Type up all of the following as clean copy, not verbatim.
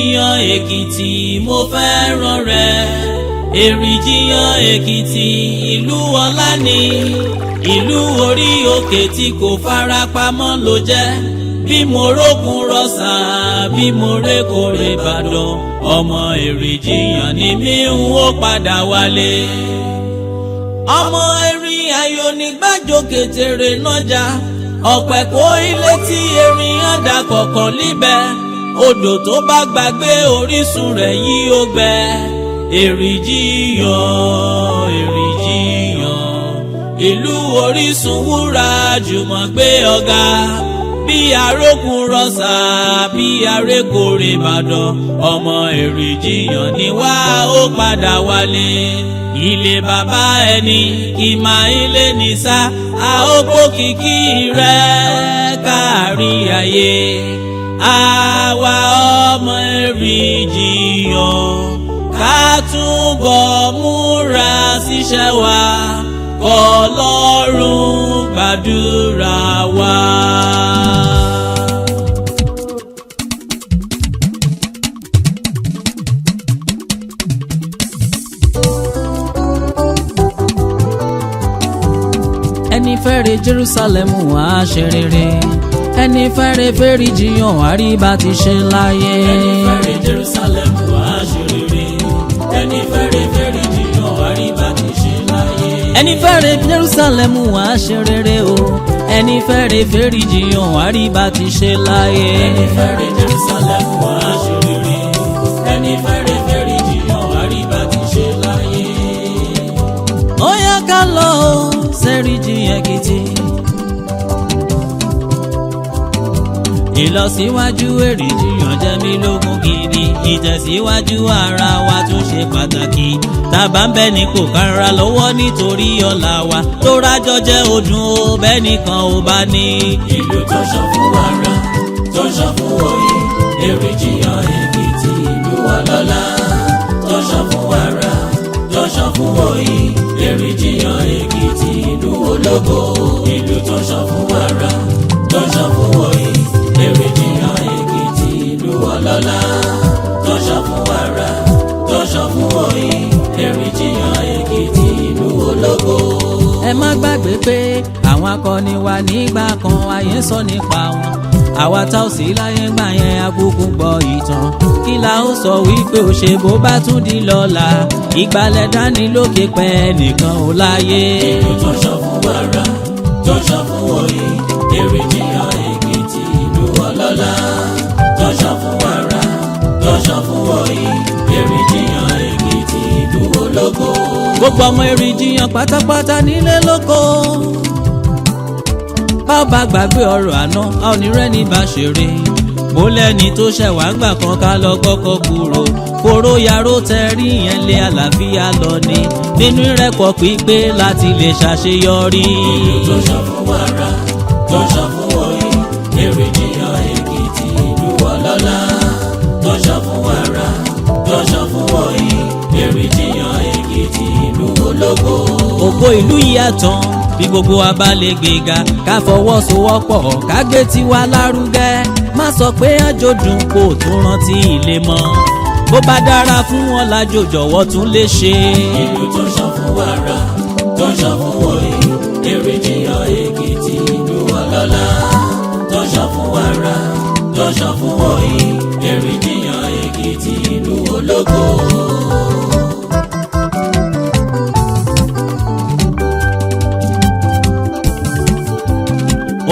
Erijiyan-Ekiti mo fẹ́ràn rẹ̀. Erijiyan-Ekiti ìlú ọlá ni, ìlú orí òkè tí kò farapamọ́ ló jẹ́. Bí mo rókun rọ̀ṣà, bí mo rékòrè Ìbàdàn, ọmọ Erijiyan ni mí ń ó padà wálé. Ọmọ erin ayò nígbàjò kètèrè nájà, ọ̀pẹ̀ kó ilé tí erin àdá kọ̀ọ̀kan líbẹ̀. Odò tó bá gbàgbé orísun rẹ̀ yìí ó gbẹ. Erijiyan, Erijiyan, ìlú orísun wúrà jùmọ̀ gbé ọ̀gá. Bí arókun rọ̀ṣà, bí arékòrè Ìbàdàn, ọmọ Erijiyan ni wá ó padà wálé. Ilé bàbá ẹni kì máa ilé ní sá, a ó gbókìkí rẹ̀ kárí ayé. Àwa ọmọ Erijiyan ká túbọ̀ múra síṣẹ́ wa, k'Ọlọ́run gbàdúrà wa. Ẹni fẹ́rẹ̀ Jerusalem wá ṣe rere, ẹni fẹ́rẹ̀ f'Erijiyan wá rí bá ti ṣe láyé. Ẹni fẹ́rẹ̀ Jerusalem wá ṣe rere, ẹni fẹ́rẹ̀ f'Erijiyan wá rí bá ti ṣe láyé. Ẹni fẹ́rẹ̀ Jerusalem wá ṣe rere o, ẹni fẹ́rẹ̀ f'Erijiyan wá rí bá ti ṣe láyé. Ẹni fẹ́rẹ̀ Jerusalem wá ṣe rere, ẹni fẹ́rẹ̀ f'Erijiyan wá rí bá ti ṣe láyé. Ó yá ká lọ s'Erijiyan-Ekiti. Ìlọsíwájú Erijiyan jẹ́ mí lógún gidi, ìtẹ̀síwájú ara wa tún ṣe pàtàkì. Tàbá ń bẹ ní kò kára lọ́wọ́ nítorí ọ̀la wa, tó rájọ jẹ́ ọdún ó bẹ́ẹ̀ nìkan ò bá ní. Ìlú tó ṣàn fún wàrà, tó ṣàn fún oyin, Erijiyan-Ekiti ìlú ọlọ́lá. Tó ṣàn fún wàrà, tó ṣàn fún oyin, Erijiyan-Ekiti ìlú ológo. Ìlú tó ṣàn fún wàrà, tó ṣàn fún oyin, Erijiyan-Ekiti ìlú ọlọ́lá. Tó ṣàn fún wàrà, tó ṣàn fún oyin, Erijiyan-Ekiti ìlú ológo. Ẹ má gbàgbé pé àwọn akọni wa nígbà kan ayé ń sọ nípa wọn. Àwa tá ò sí láyé gbà yẹn akúkú gbọ́ ìtàn. Kí la ó sọ wípé ó ṣe bó bá tún di lọ́la, ìgbàlẹ̀ dání lókè pẹ́ nìkan ò láyé. Ìlú tó ṣàn fún wàrà, tó ṣàn fún oyin, Erijiyan-Ekiti ìlú ọlọ́lá. Tó ṣàn fún wàrà, tó ṣàn fún oyin, Erijiyan-Ekiti ìlú ológo. Gbogbo ọmọ Erijiyan pátápátá nílé lóko. Bá ò bá gbàgbé ọ̀rọ̀ àná, a ò ní rẹ́ni bá ṣeré. Mo lẹ́ni tó ṣẹ̀wá gbà kan ká lọ kọ́kọ́ kúrò. Kóró yaró tẹrí yẹn lé àlàáfíà lọ ní, nínú ìrẹ́pọ̀ pípé láti lè ṣàṣeyọrí. Ìlú tó ṣàn fún wàrà, tó ṣàn fún oyin, Erijiyan-Ekiti ìlú ọlọ́lá. Tó ṣàn fún wàrà, tó ṣàn fún oyin, Erijiyan-Ekiti ìlú ológo. Ògo ìlú yíyàtọ̀ bí gbogbo wa bá lè gbéga, ká fọwọ́sowọ́pọ̀ ká gbé tiwa lárugẹ. Má sọ pé àjòdùn kò tún rántí ilé mọ́, bó bá dára fún wọn lájò jọ̀wọ́ tún lè ṣe. Ìlú tó ṣàn fún wàrà, tó ṣàn fún oyin, Erijiyan-Ekiti ìlú ọlọ́lá. Tó ṣàn fún wàrà, tó ṣàn fún oyin, Erijiyan-Ekiti ìlú ológo.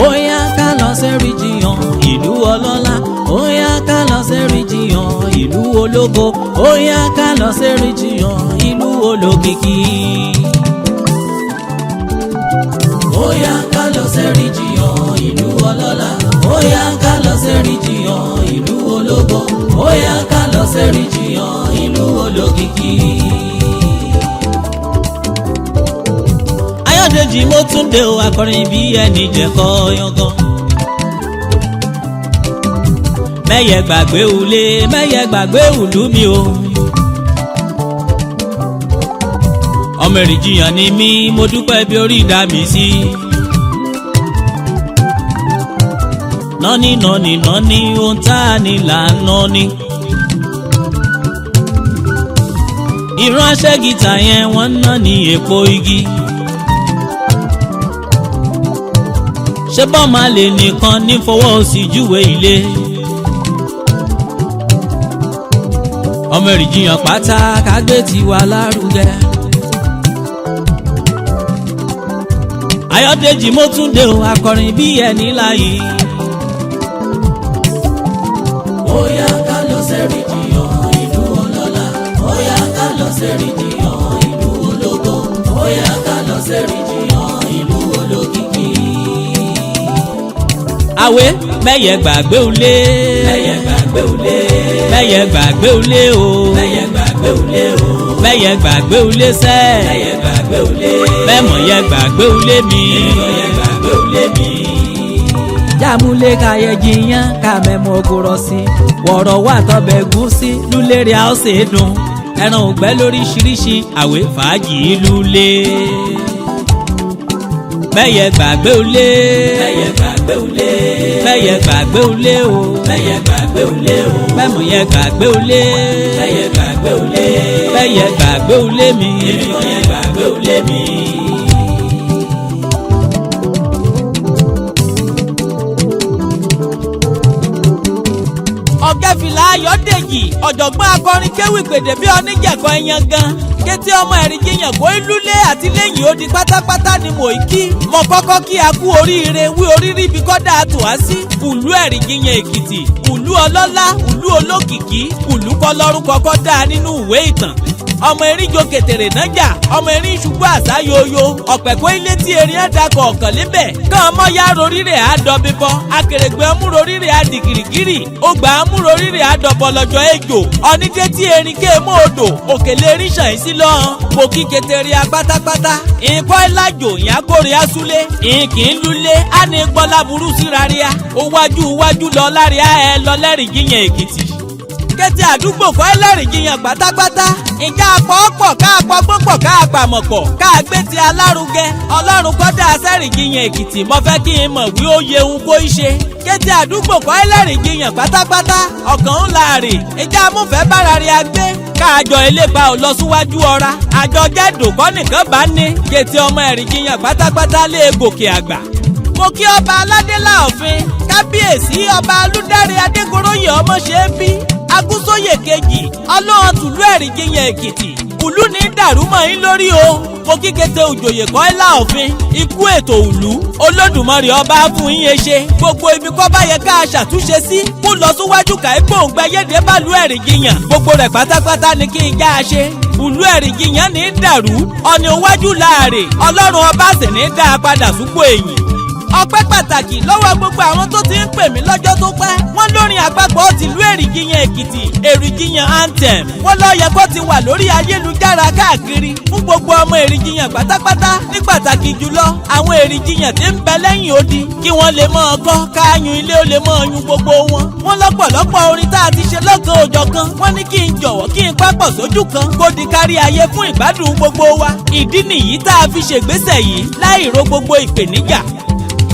Ó yá ká lọ s'Erijiyan ìlú ọlọ́lá, ó yá ká lọ s'Erijiyan ìlú ológo, ó yá ká lọ s'Erijiyan ìlú olókìkí. Ó yá ká lọ s'Erijiyan ìlú ọlọ́lá. Ó yá ká lọ s'Erijiyan ìlú ológo. Ó yá ká lọ s'Erijiyan ìlú olókìkí. Ayọ̀dèjì mo tún dé o, akọrin bí ẹni jẹ̀kọ́ yangan. Mẹ́yẹ gbàgbé ulé, mẹ́yẹ gbàgbé ìlú mi o. Ọmọ Erijiyan ni mí, mo dúpẹ́ bí orí dá mi sí. Nọ́ní nọ́ní nọ́ní ohun tá a ní là ń nọ́ní. ìránṣẹ́ gìtà yẹn wọ́n ná ní èpo igi. ṣé bọ́ọ̀mà lè nìkan ní fọwọ́ sí júwe ilé. ọmọ Èrìjìyàn pátá kágbé tiwa lárugẹ. Ayọ̀dèjì Mótúndé o akọrin bí ẹni láyé. ó yá ká lọ sẹ́rìjìyàn ìlú ọlọ́lá. ó yá ká lọ sẹ́rìjìyàn ìlú ológo. ó yá ká lọ sẹ́rìjìyàn ìlú olókìkí. àwé mẹ́yẹ gbàgbé ulé. mẹ́yẹ gbàgbé ulé. mẹ́yẹ gbàgbé ulé o. mẹ́yẹ gbàgbé ulé o. mẹ́yẹ gbàgbé ulé sẹ́. mẹ́yẹ gbàgbé ulé. mẹ́mọ̀yẹ gbàgbé ulé mi. mẹ́yẹ gbàgbé ulé mi. jámúlé káyẹ jiyàn ká mẹ́mọ́ ogorọ̀ sí. wọ̀rọ̀ wà tọ́bẹ̀ gúsí lúlérè a ó ṣe é dùn. ẹran ògbẹ́ lóríṣiríṣi àwé fàájì lúlé. mẹ́yẹ gbàgbé ulé. mẹ́yẹ gbàgbé ulé. mẹ́yẹ gbàgbé ulé o. mẹ́yẹ gbàgbé ulé o. mẹ́mọ̀yẹ gbàgbé ulé. mẹ́yẹ gbàgbé ulé. mẹ́yẹ gbàgbé ulé mi. mẹ́yẹ gbàgbé ulé mi. Ọ̀gẹ́fìlà Ayọ̀dèjì ọ̀jọ̀gbọ́n akọrin kéwì gbèdè bí oníjẹ̀kọ́ ẹyan gan. kété ọmọ Ẹ̀rìjìyàn kó ìlúlé àti lẹ́yìn odi pátápátá ni mò ń kí. mo kọ́kọ́ kí a kú oríire wí oríire ibi kọ́dà tó wá sí. ìlú Ẹ̀rìjìyàn-Èkìtì ìlú ọlọ́lá ìlú olókìkí ìlú kọlọ́run kọ́kọ́ dá nínú ìwé ìtàn. ọmọ erin jo kètèrè nájà ọmọ erin ṣubú àṣà yoyo ọ̀pẹ̀kọ́ ilé tí erin ẹ̀dá kọ̀ọ̀kan lébẹ̀ kàn ọmọ ya rorírẹ̀ àdọ́bíbọ́ akèrègbè ọmúrorírẹ̀ àdìgìrìgìrì ògbà ọmúrorírẹ̀ àdọ́bọlọ́jọ́ ejò onídé tí erin ké mọ́ odò òkèlè erin ṣàn sí lọ́hàn mo kí kètèrè apátápátá ìkọ́ ìlàjò ìyàkórè asúlé ìkì ń lulẹ̀ á ní gbọ́lá burú síra ríà ó wájú lọ láríà ẹ lọ l'Ẹ̀rìjìyàn-Èkìtì kété àdúgbò kọ́ Ẹlẹ́rìjìyàn pátápátá ìjà àpọ̀ọ́pọ̀ káàpọ̀gbọ́pọ̀ káàpàmọ̀pọ̀ káàgbé ti alárugẹ ọlọ́run kọ́dà s'Ẹ̀rìjìyàn-Èkìtì mo fẹ́ kí n mọ̀ wí ó yẹ ohun kó í ṣe kété àdúgbò kọ́ Ẹlẹ́rìjìyàn pátápátá ọ̀kan ń la rè ìjà amúfẹ́ bára rí agbé káàjọ elépa ò lọ síwájú ọ̀ra àjọ jẹ́dòkọ́ nìkan bá ní kété ọmọ Ẹ̀rìjìyàn pátápátá lé gòkè àgbà mo kí ọba aládé láòfin kábíyèsí ọba olùdarí adégoróyè ọmọ ṣe é bí agúnsóyè kejì ọlọ́run tùlú Ẹ̀rìjìyàn-Èkìtì ìlú ní dàrú mọ́ yín lórí o mo kí kété òjòyè kọ́ ẹ́ láòfin ikú ètò ìlú olódùmarè ọba fún yín ṣe gbogbo ibi kọ́ bá yẹ ká ṣàtúnṣe sí kó lọ síwájú káípò òǹgbẹ́yẹ́dẹ́ bàlú Ẹ̀rìjìyàn gbogbo rẹ̀ pátápátá ni kí n já a ṣe ìlú Ẹ̀rìjìyàn ní dàrú ọ̀nà iwájú láàrè ọlọ́run ọba sì ní dá a padà súpò èyìn ọpẹ́ pàtàkì lọ́wọ́ gbogbo àwọn tó ti ń pè mí lọ́jọ́ tó pẹ́ wọ́n lórin àpapọ̀ tìlú Erijiyan-Ekiti Erijiyan Anthem wọ́n ló yẹ kó ti wà lórí ayélujára káàkiri fún gbogbo ọmọ Erijiyan pátápátá ní pàtàkì jùlọ àwọn Erijiyan tí ń bẹ lẹ́yìn odi kí wọ́n lè mọ́ ọkọ́ káyún ilé ó lè mọ́ ọyún gbogbo wọn. wọ́n lọ́pọ̀lọpọ̀ orin tá a ti ṣe lọ́kàn òjọ̀kan wọ́n ní kí n jọ̀wọ́ kí n pápọ̀ sójú kan kó di kárí ayé fún ìgbádùn gbogbo wa. ìdí nìyí tá a fi ṣègbésẹ̀ yìí láì ro gbogbo ìpèníjà.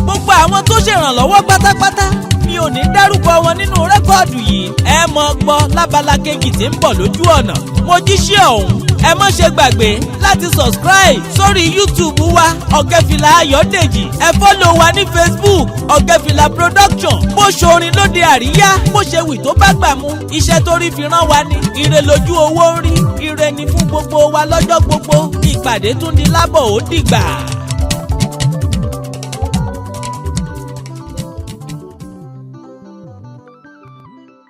gbogbo àwọn tó ṣèrànlọ́wọ́ pátápátá mi ò ní dárúkọ wọn nínú rẹ́kọ́ọ̀dù yìí ẹ mọ̀ gbọ́ lábala kejì tí ń bọ̀ lójú ọ̀nà. mo jíṣẹ́ ọ̀hún ẹ má ṣe gbàgbé láti subscribe sórí YouTube wa Ọ̀gẹ́fìlà Ayọ̀dèjì ẹ fọ́lọ̀ wa ní Facebook Ọ̀gẹ́fìlà Production bó ṣorin lóde àríyá bó ṣe wì tó bá gbà mú iṣẹ́ tó rí fi rán wa ní ire lójú owó rí ire ni fún gbogbo wa lọ́jọ́ gbogbo ìpàdé tún di lábọ̀ ó dìgbà.